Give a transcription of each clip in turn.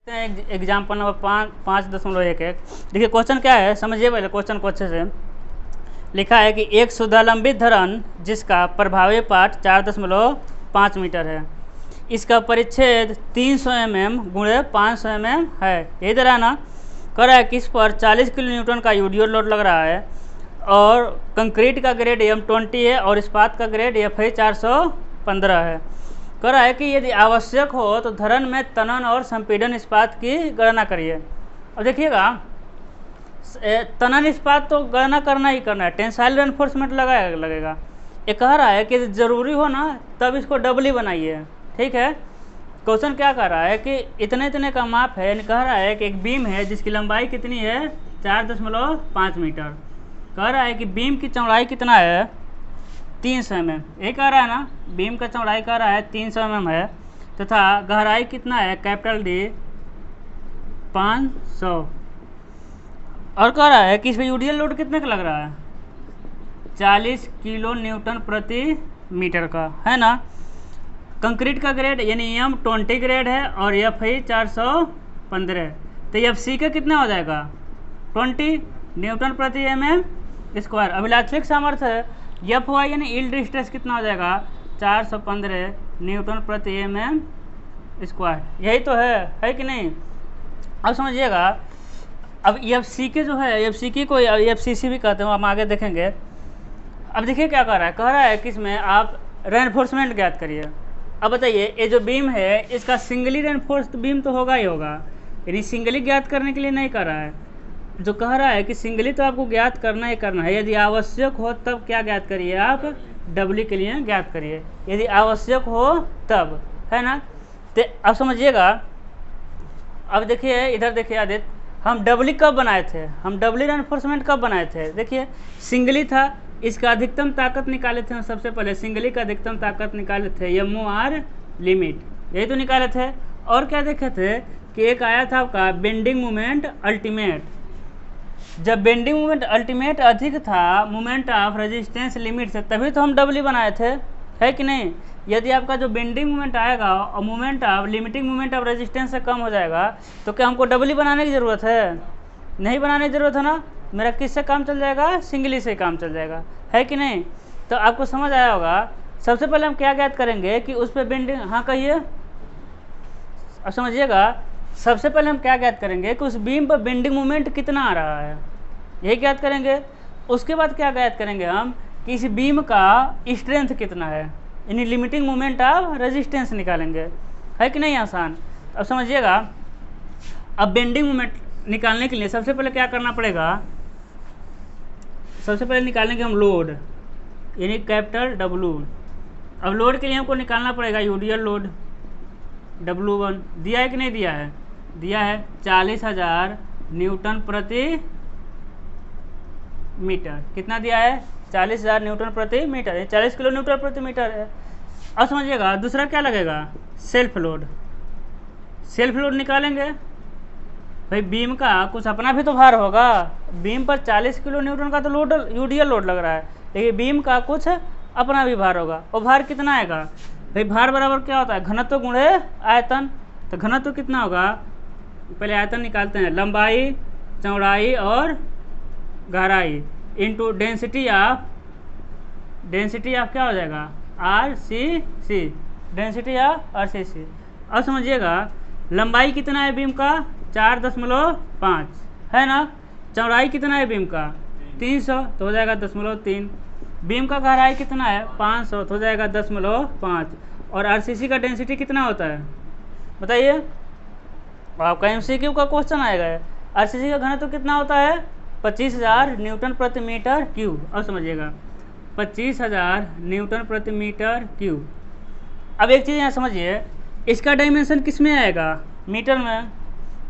Example number 5.11। देखिए question क्या है, समझिए पहले क्वेश्चन को अच्छे से। लिखा है कि एक शुद्धालंबित धरण जिसका प्रभावी पाठ 4.5 मीटर है, इसका परिच्छेद 300 mm गुणे 500 mm है। यही तरह ना कह रहा है कि इस पर 40 किलो न्यूटन का यूडियो लोड लग रहा है और कंक्रीट का ग्रेड M20 है और इस्पात का ग्रेड FI 415 है। कह रहा है कि यदि आवश्यक हो तो धरण में तनन और संपीड़न इस्पात की गणना करिए। अब देखिएगा, तनन इस्पात तो गणना करना ही करना है, टेंसाइल रेनफोर्समेंट लगेगा। ये कह रहा है कि ज़रूरी हो ना तब इसको डबली बनाइए। ठीक है, क्वेश्चन क्या कह रहा है कि इतने इतने का माप है, कह रहा है कि एक बीम है जिसकी लंबाई कितनी है 4.5 मीटर। कह रहा है कि बीम की चौड़ाई कितना है 300 mm। ये कह रहा है ना, बीम का चौड़ाई कह रहा है 300 mm है तथा गहराई कितना है कैपिटल D 500। और कह रहा है कि इस पर यूडियल लोड कितने का लग रहा है 40 किलो न्यूटन प्रति मीटर का, है ना। कंक्रीट का ग्रेड यानी M20 ग्रेड है और FI 415। तो FC का कितना हो जाएगा 20 न्यूटन प्रति mm²। अभिलाक्षिक सामर्थ्य है FY यानी यील्ड स्ट्रेस कितना हो जाएगा 415 न्यूटन प्रति mm²। यही तो है कि नहीं। अब समझिएगा, अब FCK जो है, FCK को FCC भी कहते हैं, हम आगे देखेंगे। अब देखिए क्या कह रहा है कि इसमें आप रेनफोर्समेंट ज्ञात करिए। अब बताइए, ये जो बीम है इसका सिंगली रेनफोर्स्ड बीम तो होगा ही होगा, यानी सिंगली ज्ञात करने के लिए नहीं कर रहा है। जो कह रहा है कि सिंगली तो आपको ज्ञात करना ही करना है, यदि आवश्यक हो तब क्या ज्ञात करिए आप डबली के लिए ज्ञात करिए, यदि आवश्यक हो तब, है ना। तो अब समझिएगा, अब देखिए इधर देखिए आदित्य, हम डबली कब बनाए थे, हम डबली रेनफोर्समेंट कब बनाए थे। देखिए सिंगली था, इसका अधिकतम ताकत निकाले थे हम सबसे पहले, सिंगली का अधिकतम ताकत निकाले थे MOR लिमिट, यही तो निकाले थे। और क्या देखे थे कि एक आया था आपका बेंडिंग मोमेंट अल्टीमेट। जब बेंडिंग मोमेंट अल्टीमेट अधिक था मोमेंट ऑफ रेजिस्टेंस लिमिट से, तभी तो हम डबली बनाए थे, है कि नहीं। यदि आपका जो बेंडिंग मोमेंट आएगा और moment of limiting moment of resistance से कम हो जाएगा तो क्या हमको डबली बनाने की ज़रूरत है, नहीं बनाने की ज़रूरत है ना। मेरा किससे काम चल जाएगा, सिंगली से काम चल जाएगा, है कि नहीं। तो आपको समझ आया होगा। सबसे पहले हम क्या ज्ञात करेंगे कि उस पर बेंडिंग, हाँ कहिए। अब समझिएगा, सबसे पहले हम क्या ज्ञात करेंगे कि उस बीम पर बेंडिंग मोमेंट कितना आ रहा है, यही ज्ञात करेंगे। उसके बाद क्या ज्ञात करेंगे हम कि इस बीम का स्ट्रेंथ कितना है, यानी लिमिटिंग मोमेंट ऑफ रेजिस्टेंस निकालेंगे, है कि नहीं आसान। अब समझिएगा, अब बेंडिंग मोमेंट निकालने के लिए सबसे पहले क्या करना पड़ेगा, सबसे पहले निकालेंगे हम लोड यानी कैपिटल W। अब लोड के लिए हमको निकालना पड़ेगा यूडियल लोड W1। दिया है कि नहीं दिया है, दिया है 40,000 न्यूटन प्रति मीटर। कितना दिया है 40,000 न्यूटन प्रति मीटर, 40 किलो न्यूटन प्रति मीटर है। अब समझिएगा दूसरा क्या लगेगा सेल्फ लोड। सेल्फ लोड निकालेंगे भाई, बीम का कुछ अपना भी तो भार होगा। बीम पर 40 किलो न्यूटन का तो लोड यूडियल लोड लग रहा है, लेकिन बीम का कुछ अपना भी भार होगा। और भार कितना आएगा भाई, भार बराबर क्या होता है घनत्व गुणे आयतन। तो घनत्व कितना होगा, पहले आयतन निकालते हैं, लंबाई चौड़ाई और गहराई इंटू डेंसिटी ऑफ क्या हो जाएगा RCC, डेंसिटी ऑफ RCC। अब समझिएगा, लंबाई कितना है बीम का 4.5 है ना, चौड़ाई कितना है बीम का 300 तो हो जाएगा 0.3। बीम का गहराई कितना है 500 तो हो जाएगा 10.5। और RCC का डेंसिटी कितना होता है बताइए, आपका MCQ का क्वेश्चन आएगा। RCC का घनत्व कितना होता है 25,000 न्यूटन प्रति मीटर क्यूब। अब समझिएगा 25,000 न्यूटन प्रति मीटर क्यूब। अब एक चीज़ यहाँ समझिए, इसका डायमेंशन किस में आएगा मीटर में,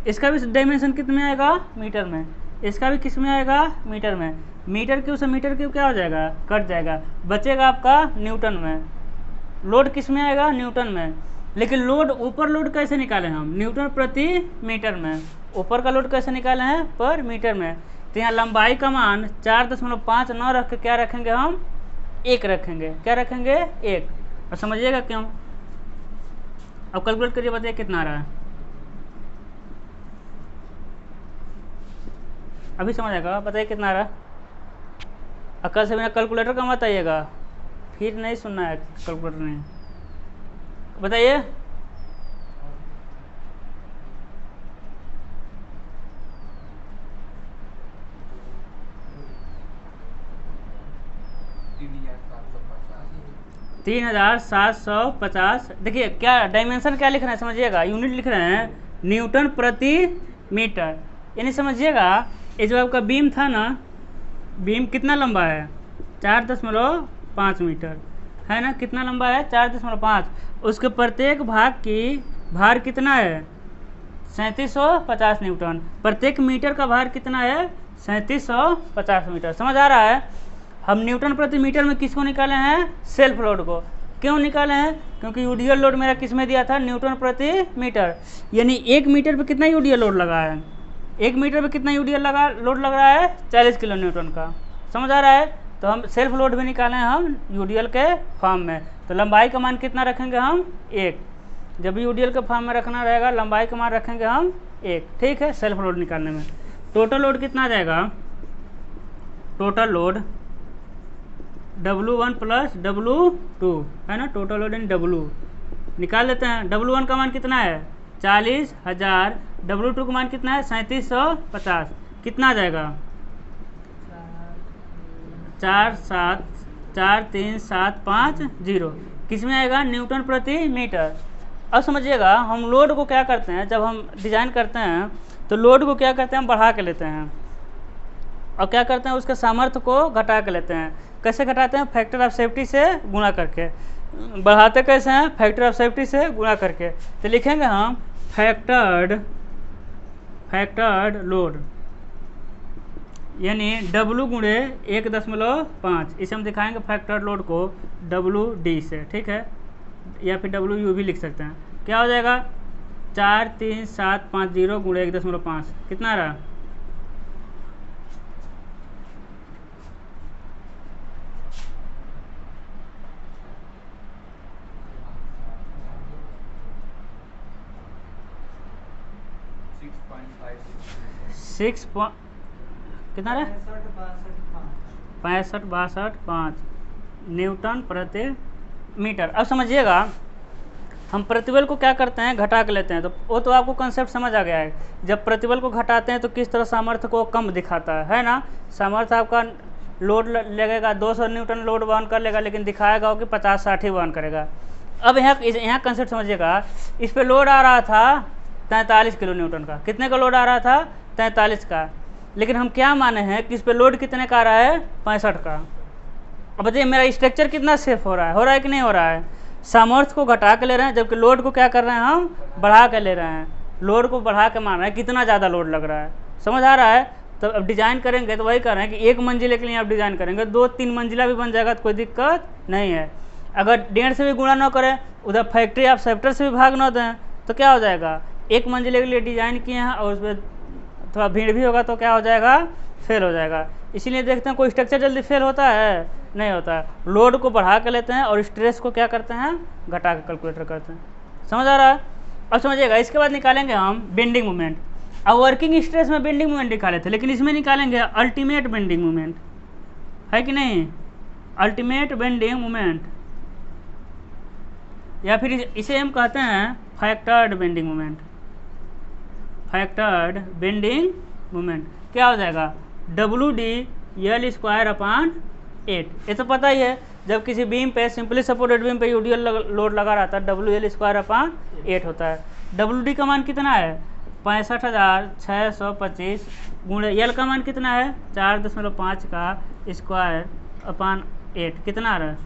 इसका भी डायमेंशन कितने में आएगा मीटर में, इसका भी किस में आएगा मीटर में। मीटर क्यूब से मीटर क्यूब क्या हो जाएगा कट जाएगा, बचेगा आपका न्यूटन में। लोड किस में आएगा न्यूटन में, लेकिन लोड ऊपर लोड कैसे निकाले हम न्यूटन प्रति मीटर में, ऊपर का लोड कैसे निकाले हैं पर मीटर में। तो यहाँ लंबाई का मान 4.5 न रख के क्या रखेंगे हम 1 रखेंगे, क्या रखेंगे 1। और समझिएगा क्यों, अब कैलकुलेट करिए बताइए कितना आ रहा है अभी समझ आएगा, बताइए कितना आ रहा। अक्ल से बिना कैलकुलेटर का मत आइएगा, फिर नहीं सुनना है कैलकुलेटर नहीं। बताइए 3750। देखिए क्या डायमेंशन क्या लिख रहे हैं समझिएगा, यूनिट लिख रहे हैं न्यूटन प्रति मीटर। यानी समझिएगा ये जो आपका बीम था ना, बीम कितना लंबा है 4.5 मीटर है ना, कितना लंबा है 4.5। उसके प्रत्येक भाग की भार कितना है 3750 न्यूटन। प्रत्येक मीटर का भार कितना है 3750 मीटर। समझ आ रहा है। हम न्यूटन प्रति मीटर में किसको निकाले हैं, सेल्फ लोड को। क्यों निकाले हैं, क्योंकि यूडीएल लोड मेरा किस में दिया था, न्यूटन प्रति मीटर। यानी 1 मीटर पे कितना यूडीएल लोड लगा है, 1 मीटर पे कितना यूडीएल लोड लग रहा है 40 किलो न्यूटन का। समझ आ रहा है। तो हम सेल्फ लोड भी निकाले हैं हम यूडीएल के फॉर्म में। तो लंबाई का मान कितना रखेंगे हम 1, जब यूडीएल के फॉर्म में रखना रहेगा लंबाई का मान रखेंगे हम 1। ठीक है, सेल्फ लोड निकालने में टोटल लोड कितना आ जाएगा, total load W1 plus W2 है ना, टोटल लोड इन W निकाल लेते हैं। W1 का मान कितना है 40,000, W2 का मान कितना है 3750, कितना आ जाएगा 43750। किस में आएगा, न्यूटन प्रति मीटर। अब समझिएगा हम लोड को क्या करते हैं, जब हम डिजाइन करते हैं तो लोड को क्या करते हैं, हम बढ़ा के लेते हैं और क्या करते हैं उसके सामर्थ्य को घटा के लेते हैं। कैसे घटाते हैं, फैक्टर ऑफ सेफ्टी से गुणा करके। बढ़ाते कैसे हैं, फैक्टर ऑफ सेफ्टी से गुणा करके। तो लिखेंगे हम फैक्टर्ड लोड यानी W गुणे 1.5, इसे हम दिखाएंगे फैक्टर्ड लोड को WD से। ठीक है, या फिर WU भी लिख सकते हैं। क्या हो जाएगा 43750 गुणे 1.5 कितना आ रहा 6 कितना रहा 65 न्यूटन प्रति मीटर। अब समझिएगा हम प्रतिबल को क्या करते हैं, घटा के लेते हैं। तो वो तो आपको कंसेप्ट समझ आ गया है। जब प्रतिबल को घटाते हैं तो किस तरह सामर्थ्य को कम दिखाता है ना। सामर्थ्य आपका लोड लगेगा 200 न्यूटन लोड वहन कर लेगा, लेकिन दिखाएगा हो कि 50-60 वहन करेगा। अब यहाँ कंसेप्ट समझिएगा, इस पे लोड आ रहा था 43 किलो न्यूटन का। कितने का लोड आ रहा था 43 का, लेकिन हम क्या माने हैं कि इस पे लोड कितने का आ रहा है 65 का। अब बताइए मेरा स्ट्रक्चर कितना सेफ हो रहा है कि नहीं हो रहा है। सामर्थ्य को घटा के ले रहे हैं, जबकि लोड को क्या कर रहे हैं हम बढ़ा के ले रहे हैं। लोड को बढ़ा के मान रहे हैं कितना ज़्यादा लोड लग रहा है। समझ आ रहा है। तो अब डिज़ाइन करेंगे तो वही कर रहे हैं कि 1 मंजिले के लिए आप डिज़ाइन करेंगे 2-3 मंजिला भी बन जाएगा तो कोई दिक्कत नहीं है। अगर 1.5 से भी गुणा न करें, उधर फैक्ट्री आप सेप्टर से भी भाग न दें, तो क्या हो जाएगा 1 मंजिले के लिए डिज़ाइन किए हैं और उसमें थोड़ा भीड़ भी होगा तो क्या हो जाएगा, फेल हो जाएगा। इसीलिए देखते हैं कोई स्ट्रक्चर जल्दी फेल होता है, नहीं होता है। लोड को बढ़ा के लेते हैं और स्ट्रेस को क्या करते हैं, घटा के कैलकुलेटर करते हैं। समझ आ रहा है। अब समझिएगा इसके बाद निकालेंगे हम बेंडिंग मोमेंट। अब वर्किंग स्ट्रेस में बेंडिंग मोमेंट निकाले थे, लेकिन इसमें निकालेंगे अल्टीमेट बेंडिंग मोमेंट, है कि नहीं। अल्टीमेट बेंडिंग मोमेंट, या फिर इसे हम कहते हैं factored bending moment. Factored bending moment क्या हो जाएगा WD L²/8। ये तो पता ही है, जब किसी बीम पे सिंपली सपोर्टेड बीम पे यूडीएल लोड लगा रहता है WL²/8 होता है। WD का मान कितना है 65,625 गुणे L का मान कितना है 4.5 का स्क्वायर/8 कितना आ रहा है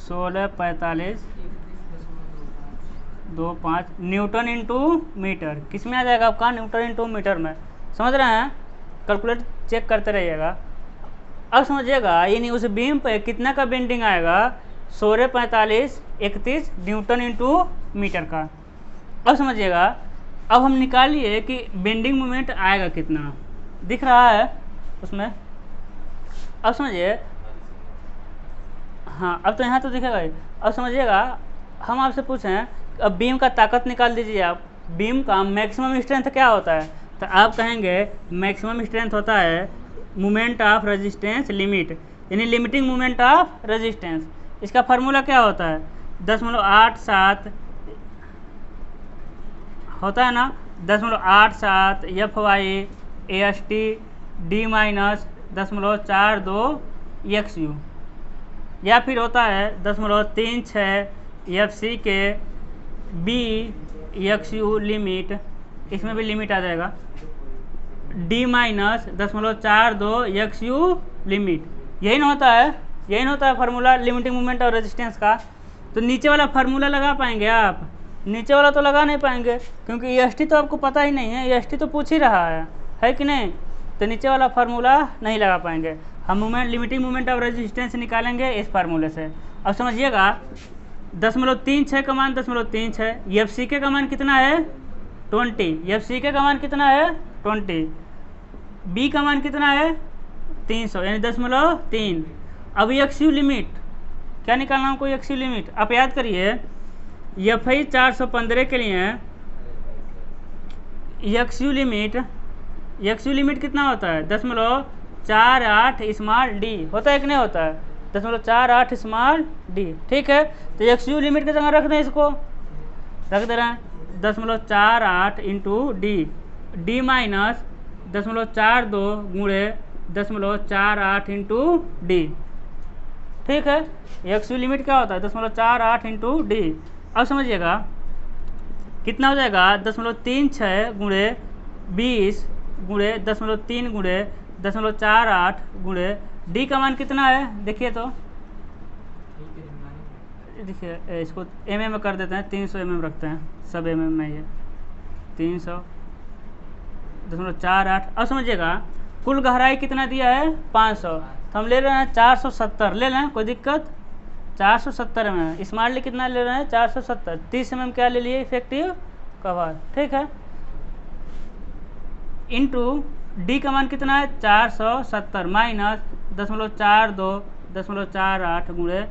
1645.25 न्यूटन इंटू मीटर। किस में आ जाएगा आपका न्यूटन इंटू मीटर में। समझ रहे हैं, कैलकुलेट चेक करते रहिएगा। अब समझिएगा यानी उस बीम पे कितना का बेंडिंग आएगा, 16, 45, 31 न्यूटन इंटू मीटर का। अब समझिएगा, अब हम निकालिए कि बेंडिंग मोमेंट आएगा कितना, दिख रहा है उसमें। अब समझिए, हाँ अब तो यहाँ तो दिखेगा ही। अब समझिएगा, हम आपसे पूछें अब बीम का ताकत निकाल दीजिए आप, बीम का मैक्सिमम स्ट्रेंथ क्या होता है, तो आप कहेंगे मैक्सिमम स्ट्रेंथ होता है मोमेंट ऑफ रेजिस्टेंस लिमिट, यानी लिमिटिंग मोमेंट ऑफ रेजिस्टेंस। इसका फार्मूला क्या होता है, 10.87 होता है ना, 10.87 FY AST D minus 10.42 XU, या फिर होता है 10.36 FC के B XU लिमिट, इसमें भी लिमिट आ जाएगा, D माइनस 10.42 XU लिमिट। यही ना होता है, यही ना होता है फार्मूला लिमिटिंग मोमेंट और रेजिस्टेंस का। तो नीचे वाला फार्मूला लगा पाएंगे आप, नीचे वाला तो लगा नहीं पाएंगे क्योंकि EST तो आपको पता ही नहीं है, EST तो पूछ ही रहा है कि नहीं, तो नीचे वाला फार्मूला नहीं लगा पाएंगे। हम moment limiting moment of resistance निकालेंगे इस फार्मूले से। अब समझिएगा 10.36 का मान 10.36, FCK का मान कितना है 20, FCK का मान कितना है 20, B का मान कितना है 300 यानी 10.3। अब XU लिमिट क्या निकालना हमको, XU लिमिट आप याद करिए, FI 415 के लिए XU लिमिट कितना होता है 10.48 स्मॉल d होता है कि नहीं होता है, 10.48 स्मॉल d, ठीक है। तो XU लिमिट की जगह रख दें, इसको रख दे रहे हैं 10.48 इंटू d माइनस 10.42 गुणे 10.48 इंटू d, ठीक है। XU लिमिट क्या होता है 10.48 इंटू d। अब समझिएगा कितना हो जाएगा 10.36 गुणे 20 गुणे 10.3 गुणे 10.48 गुणे d का मान कितना है, देखिए तो, देखिए इसको mm में कर देते हैं, 300 mm रखते हैं, सब mm में ये 300.48। अब समझिएगा कुल गहराई कितना दिया है 500, तो हम ले रहे हैं 470, ले लें कोई दिक्कत, 470 mm। स्मार्टली कितना ले रहे हैं 470, 30 mm क्या ले लिए इफेक्टिव कवर, ठीक है, इंटू डी का मान कितना है 470 माइनस 10.48 गुणे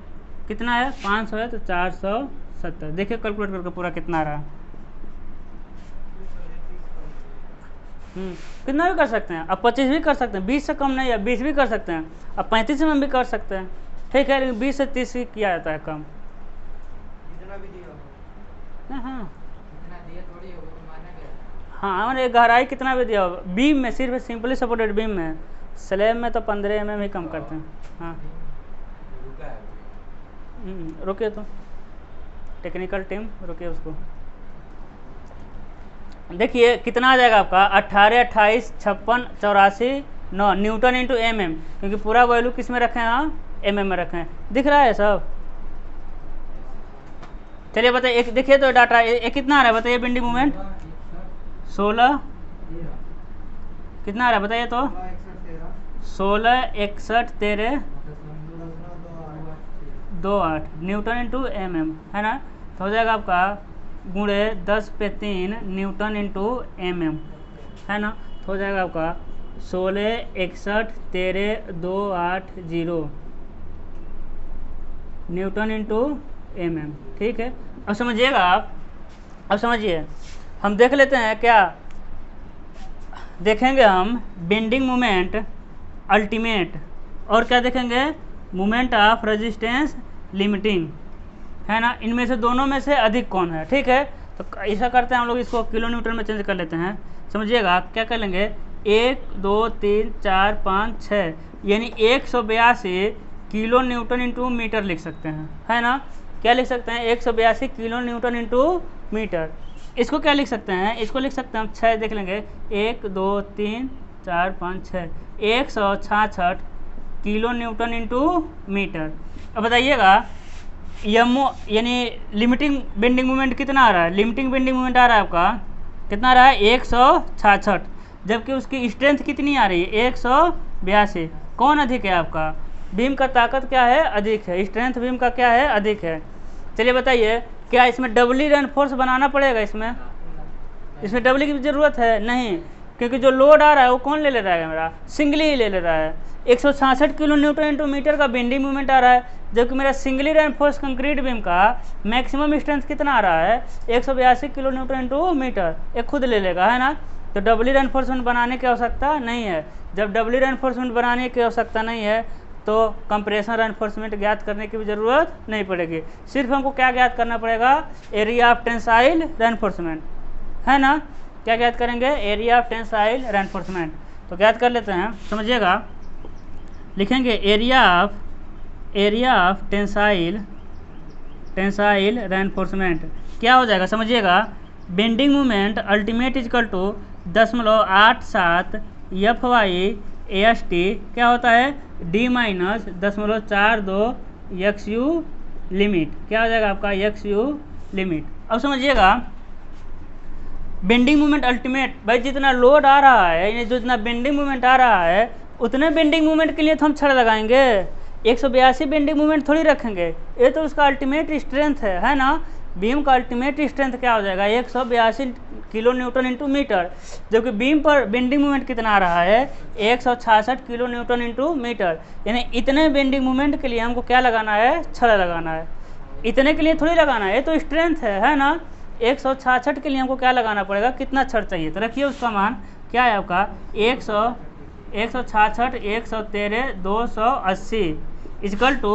कितना है 500 है तो 470। देखिए कैलकुलेट करके पूरा कितना रहा, कितना भी कर सकते हैं, अब 25 भी कर सकते हैं, 20 से कम नहीं है, 20 भी कर सकते हैं, अब 35 में भी कर सकते हैं, ठीक है, लेकिन 20 से 30 ही किया जाता है कम। हाँ मैंने गहराई कितना भी दिया होगा, बीम में सिर्फ सिंपली सपोर्टेड बीम में, स्लैब में तो 15 mm ही कम करते हैं। हाँ रुकिए तो, टेक्निकल टीम रुकिए उसको, देखिए कितना आ जाएगा आपका 18, 28, 56, 84, 9 न्यूटन इंटू mm, क्योंकि पूरा वैल्यू किस में रखे हैं हम mm में रखे हैं, दिख रहा है सब। चलिए बताइए, एक देखिए तो डाटा एक कितना आ रहा है बताइए, बेंडिंग मोमेंट 16 कितना आ रहा है बताइए तो, 16, 61, 13, 28 न्यूटन इंटू mm है ना, तो हो जाएगा आपका गुणे 10/3 न्यूटन इंटू mm है ना, तो हो जाएगा आपका 16, 61, 13, 280 न्यूटन इंटू mm, ठीक है। अब समझिएगा आप, अब समझिए हम देख लेते हैं, क्या देखेंगे हम बेंडिंग मोमेंट अल्टीमेट, और क्या देखेंगे मोमेंट ऑफ रेजिस्टेंस लिमिटिंग, है ना, इनमें से दोनों में से अधिक कौन है, ठीक है। तो ऐसा करते हैं हम लोग, इसको किलो न्यूटन में चेंज कर लेते हैं। समझिएगा क्या कर लेंगे, 1, 2, 3, 4, 5, 6 यानी 182 किलो न्यूटन इंटू मीटर लिख सकते हैं, है ना, क्या लिख सकते हैं 182 किलो न्यूटन इंटू मीटर। इसको क्या लिख सकते हैं, इसको लिख सकते हैं हम 6 देख लेंगे, 1, 2, 3, 4, 5, 6 166 किलो न्यूटन इंटू मीटर। अब बताइएगा यानी लिमिटिंग बेंडिंग मोमेंट कितना आ रहा है, लिमिटिंग बेंडिंग मोमेंट आ रहा है आपका कितना आ रहा है 166, जबकि उसकी स्ट्रेंथ कितनी आ रही है 182। कौन अधिक है आपका, बीम का ताकत क्या है, अधिक है, स्ट्रेंथ बीम का क्या है, अधिक है। चलिए बताइए क्या इसमें डबली रेनफोर्स बनाना पड़ेगा, इसमें डबली की ज़रूरत है नहीं, क्योंकि जो लोड आ रहा है वो कौन ले रहा है, मेरा सिंगली ही ले रहा है। 166 किलो न्यूटन इंटू मीटर का बेंडिंग मूवमेंट आ रहा है, जबकि मेरा सिंगली रेनफोर्स कंक्रीट बीम का मैक्सिमम स्ट्रेंथ कितना आ रहा है, 182 किलो न्यूटन इंटू मीटर, ये खुद ले लेगा, है ना। तो डबली रेनफोर्समेंट बनाने की आवश्यकता नहीं है। जब डबली रेनफोर्समेंट बनाने की आवश्यकता नहीं है तो कंप्रेशन रेनफोर्समेंट ज्ञात करने की भी ज़रूरत नहीं पड़ेगी। सिर्फ हमको क्या ज्ञात करना पड़ेगा, एरिया ऑफ टेंसाइल रेनफोर्समेंट, है ना। क्या ज्ञात करेंगे, एरिया ऑफ टेंसाइल रेनफोर्समेंट। तो ज्ञात कर लेते हैं, समझिएगा, लिखेंगे एरिया ऑफ टेंसाइल रेनफोर्समेंट क्या हो जाएगा, समझिएगा, bending moment ultimate is equal to 0.87 FY/AST क्या होता है, D माइनस 0.42 XU लिमिट, क्या हो जाएगा आपका XU लिमिट। अब समझिएगा बेंडिंग मोमेंट अल्टीमेट, भाई जितना लोड आ रहा है, जितना बेंडिंग मोमेंट आ रहा है, उतने बेंडिंग मोमेंट के लिए तो हम छड़ लगाएंगे, 182 बेंडिंग मोमेंट थोड़ी रखेंगे, ये तो उसका अल्टीमेट स्ट्रेंथ है ना। बीम का अल्टीमेट स्ट्रेंथ क्या हो जाएगा, 182 किलो न्यूटन इंटू मीटर, जबकि बीम पर बेंडिंग मोमेंट कितना आ रहा है, 166 किलो न्यूटन इंटू मीटर, यानी इतने बेंडिंग मोमेंट के लिए हमको क्या लगाना है, छड़ लगाना है, इतने के लिए थोड़ी लगाना है, ये तो स्ट्रेंथ है ना। 166 के लिए हमको क्या लगाना पड़ेगा, कितना छड़ चाहिए, तो रखिए उसका मान क्या है आपका, 166 113 280 इजकल टू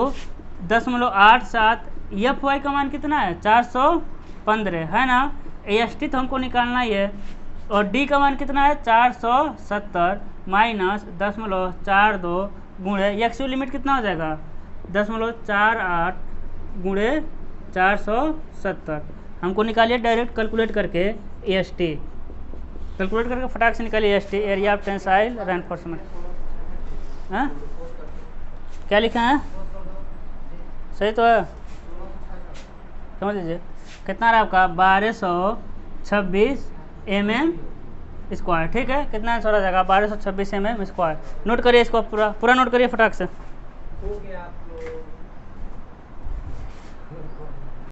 0.87 FY का मान कितना है, 415, है ना। AST तो हमको निकालना ही है, और D का मान कितना है, 470 माइनस 0.42 गुणे XU लिमिट कितना हो जाएगा, 0.48 गुणे 470, हमको निकालिए डायरेक्ट कैलकुलेट करके AST, कैलकुलेट करके फटाक से निकालिए AST, area of tensile reinforcement. हाँ क्या लिखा है, सही तो है, समझ लीजिए कितना रहा आपका, 1226 mm स्क्वायर, ठीक है, कितना आंसर आ जाएगा, 1226 mm स्क्वायर। नोट करिए इसको, पूरा नोट करिए फटाक से।